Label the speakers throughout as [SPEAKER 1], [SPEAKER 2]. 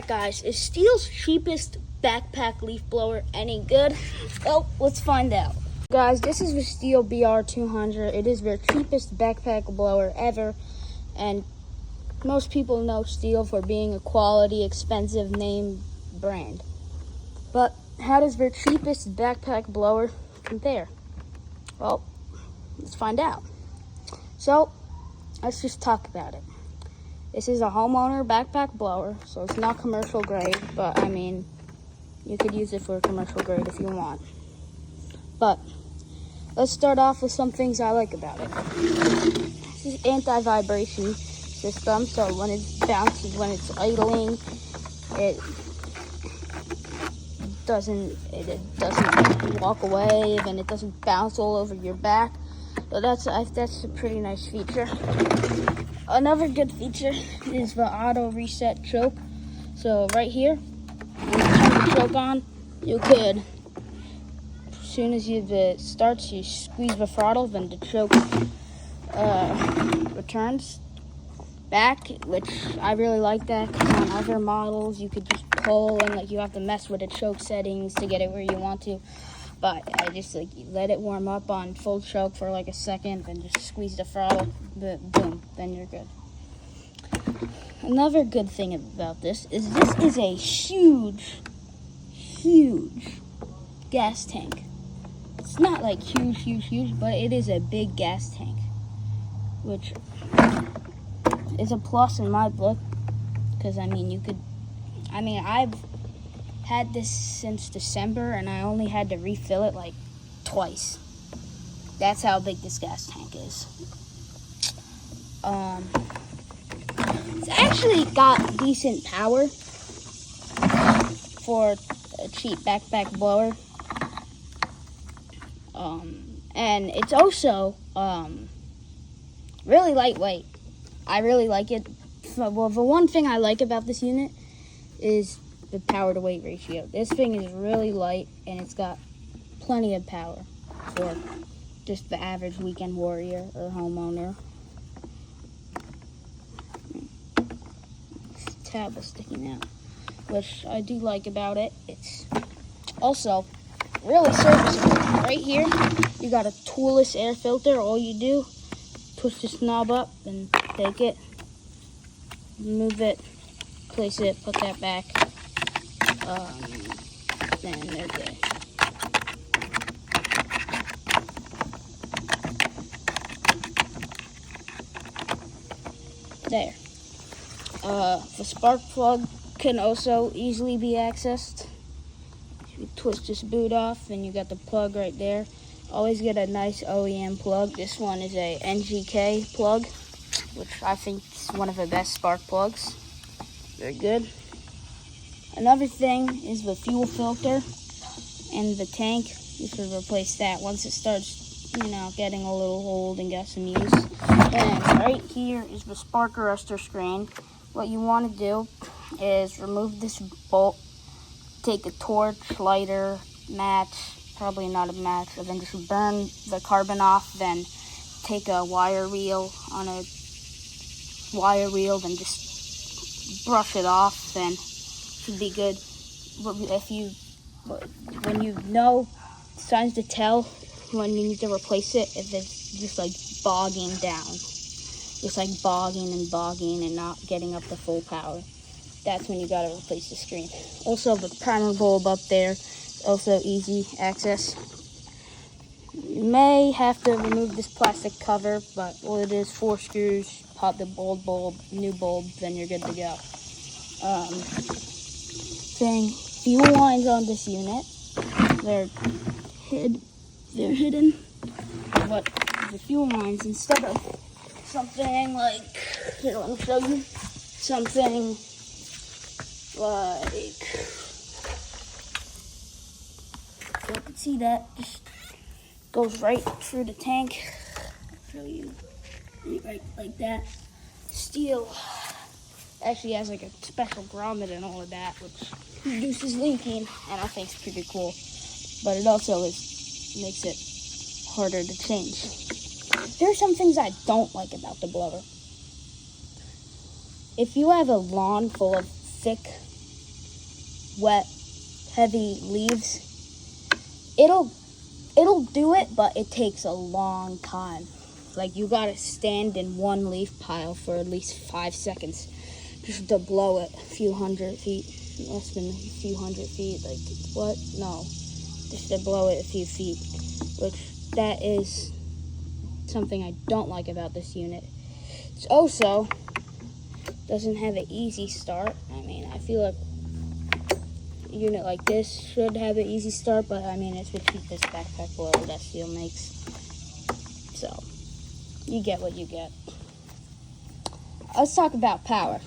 [SPEAKER 1] Alright guys, is Stihl's cheapest backpack leaf blower any good? Well, let's find out. Guys, this is the Stihl BR 200. It is their cheapest backpack blower ever, and most people know Stihl for being a quality, expensive name brand. But how does their cheapest backpack blower compare? Well, let's find out. So, let's just talk about it. This is a homeowner backpack blower, so it's not commercial grade, but I mean, you could use it for commercial grade if you want. But let's start off with some things I like about it. This is anti-vibration system, so when it bounces, when it's idling, it doesn't walk away, and it doesn't bounce all over your back. So that's a pretty nice feature. Another good feature is the auto reset choke. So right here, when you turn the choke on, you could, as soon as it starts, you squeeze the throttle, then the choke returns back, which I really like that, because on other models you could just pull and like you have to mess with the choke settings to get it where you want to. But I just let it warm up on full choke for like a second, then just squeeze the throttle, boom, then you're good. Another good thing about this is a huge gas tank. It's not like huge, but it is a big gas tank, which is a plus in my book, because I've had this since December, and I only had to refill it like twice. That's how big this gas tank is. It's actually got decent power for a cheap backpack blower. And it's also really lightweight. I really like it. Well, the one thing I like about this unit is the power to weight ratio. This thing is really light, and it's got plenty of power for just the average weekend warrior or homeowner. This tab is sticking out, which I do like about it. It's also really serviceable. Right here, you got a toolless air filter. All you do, push this knob up and take it, move it, place it, put that back. Then they're good. There. The spark plug can also easily be accessed. You twist this boot off, and you got the plug right there. Always get a nice OEM plug. This one is a NGK plug, which I think is one of the best spark plugs. Very good. Another thing is the fuel filter and the tank. You should replace that once it starts, getting a little old and got some use. And right here is the spark arrestor screen. What you want to do is remove this bolt, take a torch, lighter, match, probably not a match, and then just burn the carbon off, then take a wire reel, then just brush it off, then should be good. But when you know signs to tell when you need to replace it, if it's just like bogging down, just like bogging and not getting up to full power, that's when you gotta replace the screen. Also, the primer bulb up there, also easy access. You may have to remove this plastic cover, but all it is, 4 screws, pop the old bulb, new bulb, then you're good to go. Fuel lines on this unit, they're hidden, but the fuel lines, instead of something like, here, let me show you, something like, you can see that just goes right through the tank. I'll show you, right like that. Stihl actually has like a special grommet and all of that, which reduces leaking, and I think it's pretty cool. But it also makes it harder to change. There are some things I don't like about the blower. If you have a lawn full of thick wet, heavy leaves, it'll do it, but it takes a long time. Like, you gotta stand in one leaf pile for at least 5 seconds just to blow it a few hundred feet, less than a few hundred feet. Like, what? No, just to blow it a few feet, which that is something I don't like about this unit. It also doesn't have an easy start. I mean, I feel like a unit like this should have an easy start, but I mean, it's the cheapest backpack blower that Stihl makes. So, you get what you get. Let's talk about power.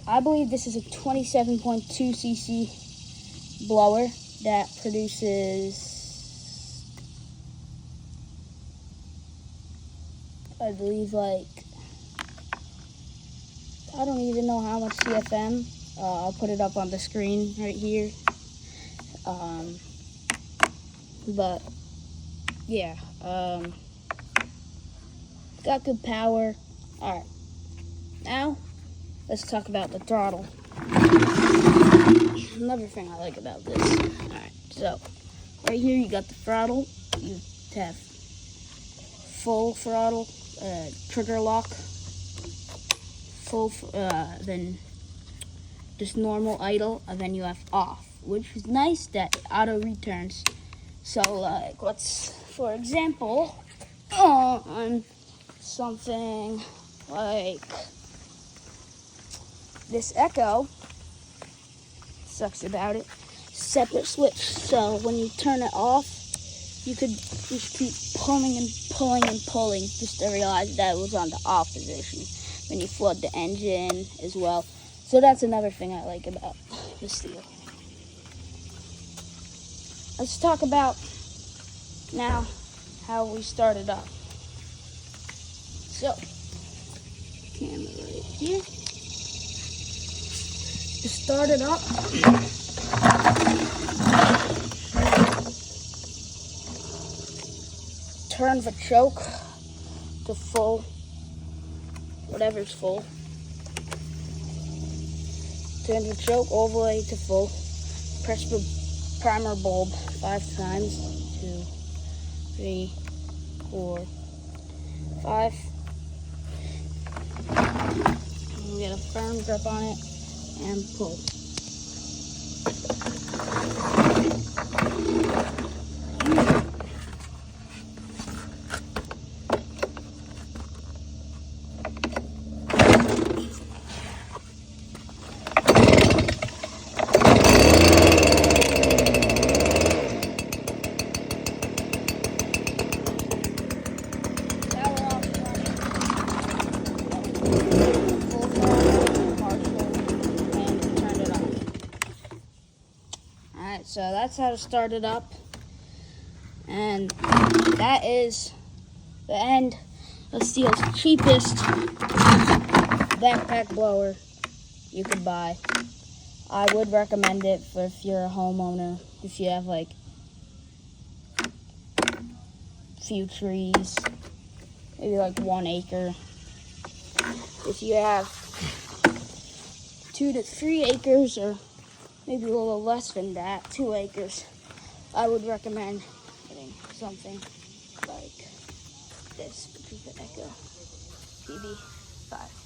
[SPEAKER 1] I believe this is a 27.2 cc blower that produces, I believe, like, I don't even know how much CFM. I'll put it up on the screen right here. But yeah, got good power. All right, now let's talk about the throttle. Another thing I like about this. All right, so right here you got the throttle. You have full throttle, trigger lock, full, then just normal idle, and then you have off, which is nice that it auto returns. So, like, let's, for example, on something like this Echo, sucks about it, separate switch. So when you turn it off, you could just keep pulling and pulling and pulling just to realize that it was on the off position. Then you flood the engine as well. So that's another thing I like about the Stihl. Let's talk about now how we started up. So, camera right here. To start it up, turn the choke to full, whatever's full. Turn the choke all the way to full. Press the primer bulb 5 times. 2, 3, 4, 5. And get a firm grip on it and pull. So that's how to start it up, and that is the end of Stihl's cheapest backpack blower you could buy. I would recommend it for if you're a homeowner, if you have like a few trees, maybe like 1 acre. If you have 2 to 3 acres, or maybe a little less than that, 2 acres, I would recommend getting something like this, which is the Echo PB5.